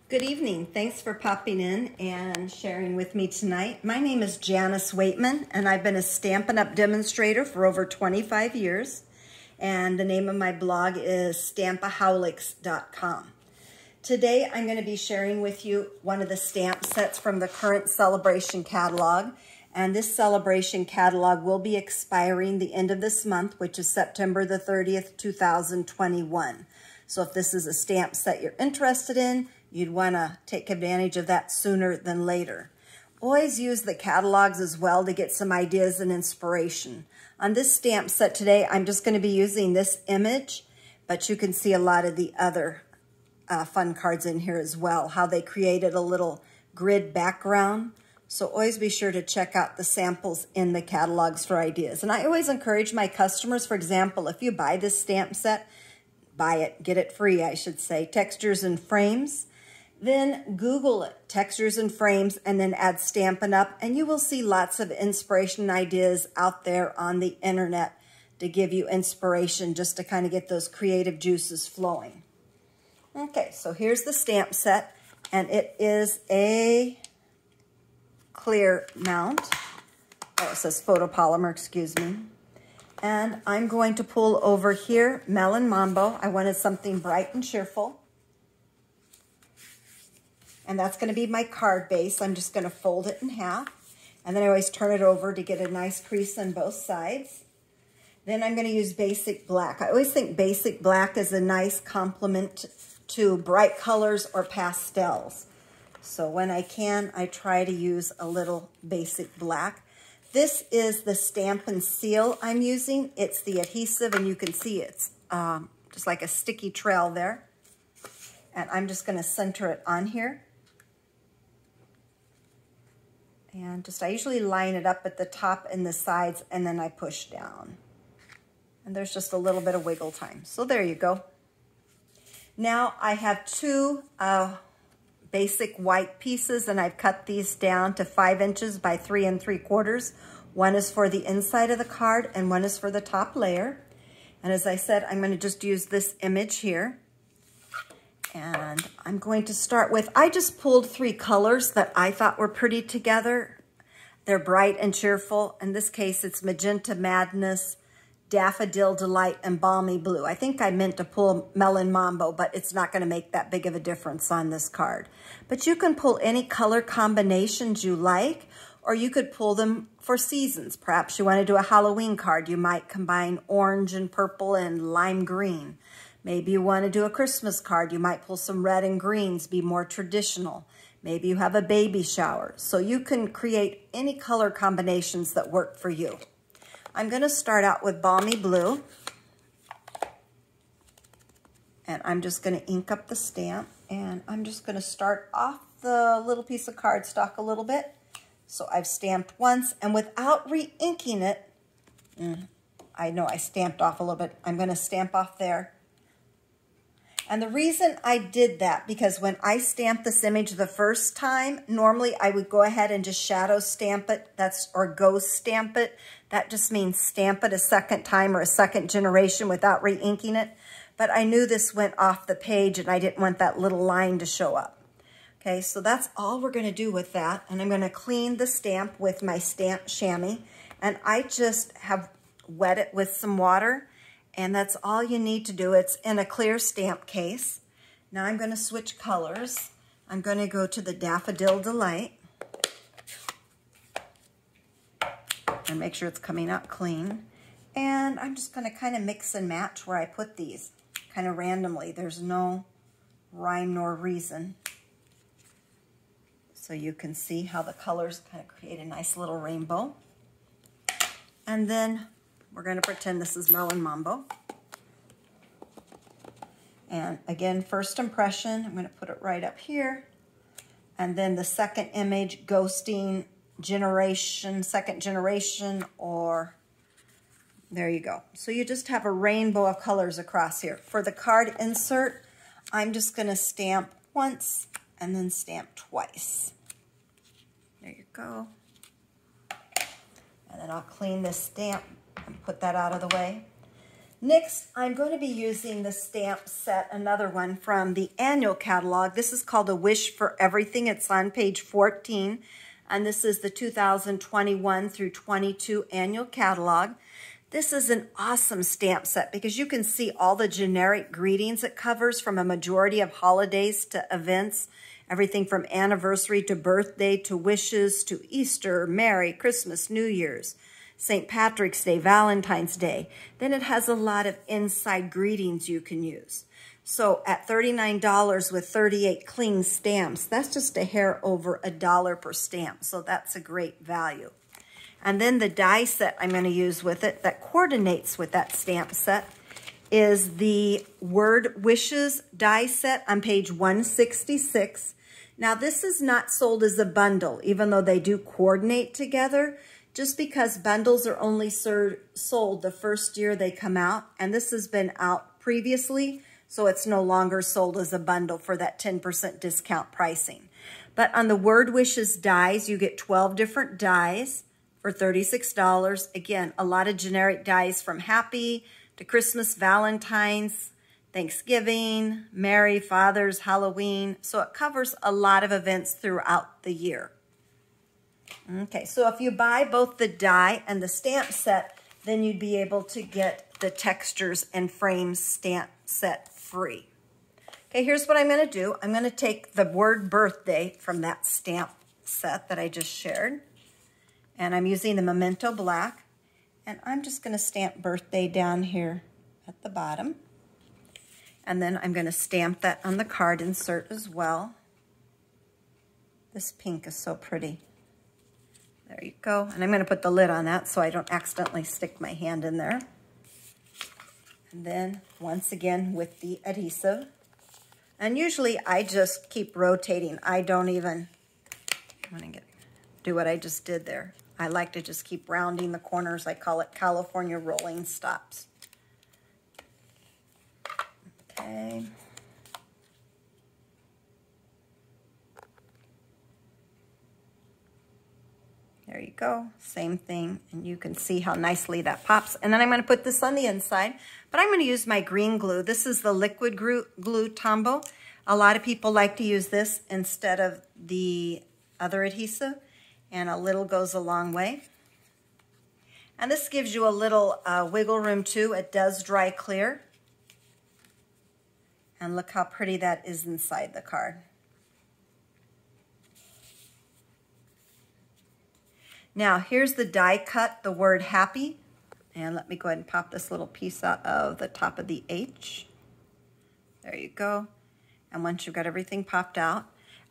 Good evening. Thanks for popping in and sharing with me tonight. My name is Janice Waitman, and I've been a Stampin' Up! Demonstrator for over 25 years. And the name of my blog is Stampaholics.com. Today, I'm going to be sharing with you one of the stamp sets from the current Celebration catalog. And this Celebration catalog will be expiring the end of this month, which is September the 30th, 2021. So if this is a stamp set you're interested in, you'd want to take advantage of that sooner than later. Always use the catalogs as well to get some ideas and inspiration. On this stamp set today, I'm just going to be using this image, but you can see a lot of the other fun cards in here as well, how they created a little grid background. So always be sure to check out the samples in the catalogs for ideas. And I always encourage my customers, for example, if you buy this stamp set, buy it, get it free, I should say, Textures and Frames. Then Google it, Textures and Frames, and then add Stampin' Up! And you will see lots of inspiration ideas out there on the internet to give you inspiration just to kind of get those creative juices flowing. Okay, so here's the stamp set, and it is a clear mount. Oh, it says photopolymer, excuse me. And I'm going to pull over here Melon Mambo. I wanted something bright and cheerful. And that's going to be my card base. I'm just going to fold it in half. And then I always turn it over to get a nice crease on both sides. Then I'm going to use basic black. I always think basic black is a nice complement to bright colors or pastels. So when I can, I try to use a little basic black. This is the Stampin' Seal I'm using. It's the adhesive, and you can see it's just like a sticky trail there. And I'm just going to center it on here. And I usually line it up at the top and the sides, and then I push down. And there's just a little bit of wiggle time. So there you go. Now I have two basic white pieces, and I've cut these down to 5 inches by 3 3/4. One is for the inside of the card, and one is for the top layer. And as I said, I'm going to just use this image here. And I'm going to start with, I just pulled 3 colors that I thought were pretty together. They're bright and cheerful. In this case, it's Magenta Madness, Daffodil Delight, and Balmy Blue. I think I meant to pull Melon Mambo, but it's not going to make that big of a difference on this card. But you can pull any color combinations you like, or you could pull them for seasons. Perhaps you want to do a Halloween card. You might combine orange and purple and lime green. Maybe you want to do a Christmas card. You might pull some red and greens, be more traditional. Maybe you have a baby shower. So you can create any color combinations that work for you. I'm going to start out with Balmy Blue. And I'm just going to ink up the stamp. And I'm just going to start off the little piece of cardstock a little bit. So I've stamped once, and without re-inking it, I know I stamped off a little bit. I'm going to stamp off there. And the reason I did that, because when I stamped this image the first time, normally I would go ahead and just shadow stamp it, or ghost stamp it. That just means stamp it a second time or a second generation without re-inking it. But I knew this went off the page, and I didn't want that little line to show up. Okay, so that's all we're going to do with that. And I'm going to clean the stamp with my stamp chamois. And I just have wet it with some water. And that's all you need to do. It's in a clear stamp case. Now I'm going to switch colors. I'm going to go to the Daffodil Delight. And make sure it's coming out clean. And I'm just going to kind of mix and match where I put these. Kind of randomly. There's no rhyme nor reason. So you can see how the colors kind of create a nice little rainbow. And then we're going to pretend this is Melon Mambo. And again, first impression, I'm going to put it right up here. And then the second image, Ghosting Generation, Second Generation, or there you go. So you just have a rainbow of colors across here. For the card insert, I'm just going to stamp once and then stamp twice. There you go. And then I'll clean this stamp and put that out of the way. Next, I'm going to be using the stamp set, another one from the annual catalog. This is called A Wish for Everything. It's on page 14, and this is the 2021 through 22 annual catalog. This is an awesome stamp set because you can see all the generic greetings it covers, from a majority of holidays to events, everything from anniversary to birthday to wishes to Easter, Merry Christmas, New Year's, St. Patrick's Day, Valentine's Day. Then it has a lot of inside greetings you can use. So at $39 with 38 cling stamps, that's just a hair over $1 per stamp. So that's a great value. And then the die set I'm going to use with it that coordinates with that stamp set is the Word Wishes die set on page 166. Now this is not sold as a bundle, even though they do coordinate together, just because bundles are only sold the first year they come out, and this has been out previously, so it's no longer sold as a bundle for that 10% discount pricing. But on the Word Wishes dies, you get 12 different dies for $36. Again, a lot of generic dies from Happy to Christmas, Valentine's, Thanksgiving, Merry, Father's, Halloween. So it covers a lot of events throughout the year. Okay, so if you buy both the die and the stamp set, then you'd be able to get the textures and frames stamp set free. Okay, here's what I'm going to do. I'm going to take the word birthday from that stamp set that I just shared, and I'm using the Memento Black, and I'm just going to stamp birthday down here at the bottom, and then I'm going to stamp that on the card insert as well. This pink is so pretty. There you go. And I'm going to put the lid on that so I don't accidentally stick my hand in there. And then once again with the adhesive. And usually I just keep rotating. I don't even do what I just did there. I like to just keep rounding the corners. I call it California rolling stops. Okay. There you go, same thing, and you can see how nicely that pops. And then I'm going to put this on the inside, but I'm going to use my green glue. This is the liquid glue Tombow. A lot of people like to use this instead of the other adhesive, and a little goes a long way. And this gives you a little wiggle room too. It does dry clear. And look how pretty that is inside the card. Now, here's the die cut, the word happy. And let me go ahead and pop this little piece out of the top of the H. There you go. And once you've got everything popped out,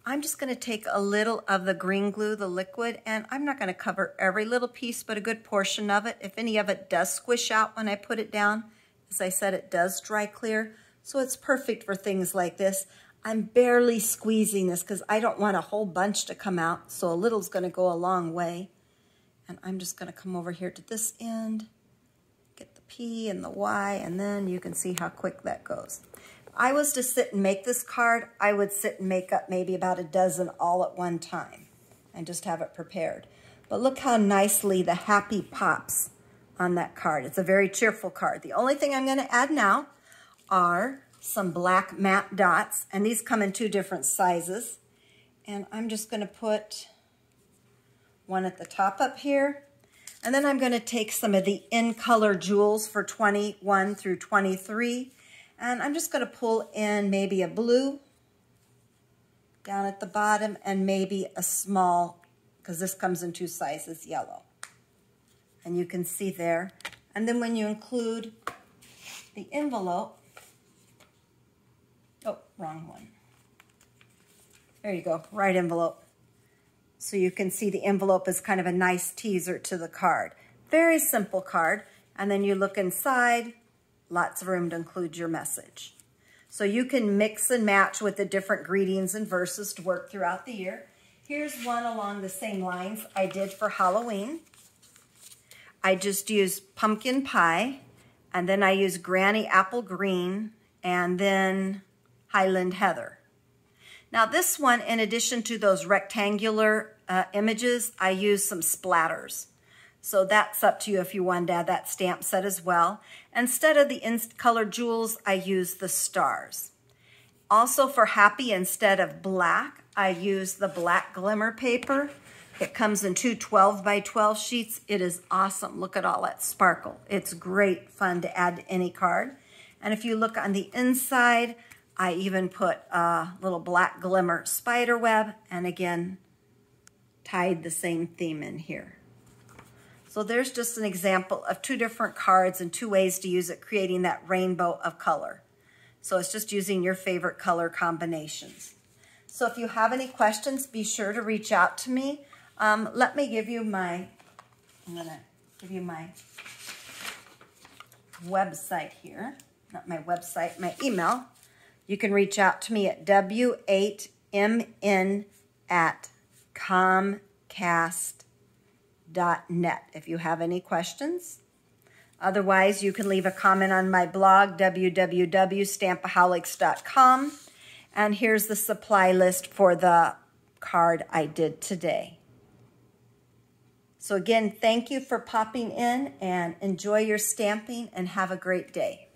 I'm just going to take a little of the green glue, the liquid, and I'm not going to cover every little piece, but a good portion of it. If any of it does squish out when I put it down, as I said, it does dry clear. So it's perfect for things like this. I'm barely squeezing this because I don't want a whole bunch to come out, so a little's going to go a long way. And I'm just going to come over here to this end, get the P and the Y, and then you can see how quick that goes. If I was to sit and make this card, I would sit and make up maybe about a dozen all at one time and just have it prepared. But look how nicely the happy pops on that card. It's a very cheerful card. The only thing I'm going to add now are some black matte dots, and these come in 2 different sizes. And I'm just going to put one at the top up here. And then I'm going to take some of the in color jewels for 21 through 23. And I'm just going to pull in maybe a blue down at the bottom and maybe a small, because this comes in 2 sizes, yellow. And you can see there. And then when you include the envelope, oh, wrong one. There you go, right envelope. So you can see the envelope is kind of a nice teaser to the card. Very simple card. And then you look inside, lots of room to include your message. So you can mix and match with the different greetings and verses to work throughout the year. Here's one along the same lines I did for Halloween. I just used pumpkin pie, and then I used Granny Apple Green, and then Highland Heather. Now this one, in addition to those rectangular images, I used some splatters. So that's up to you if you want to add that stamp set as well. Instead of the colored jewels, I use the stars. Also for Happy, instead of black, I use the black glimmer paper. It comes in two 12 by 12 sheets. It is awesome. Look at all that sparkle. It's great fun to add to any card. And if you look on the inside, I even put a little black glimmer spider web, and again, tied the same theme in here. So there's just an example of two different cards and two ways to use it, creating that rainbow of color. So it's just using your favorite color combinations. So if you have any questions, be sure to reach out to me. Let me give you I'm gonna give you my website here. Not my website, my email. You can reach out to me at w8mn@comcast.net if you have any questions. Otherwise, you can leave a comment on my blog, www.stampaholics.com. And here's the supply list for the card I did today. So again, thank you for popping in, and enjoy your stamping and have a great day.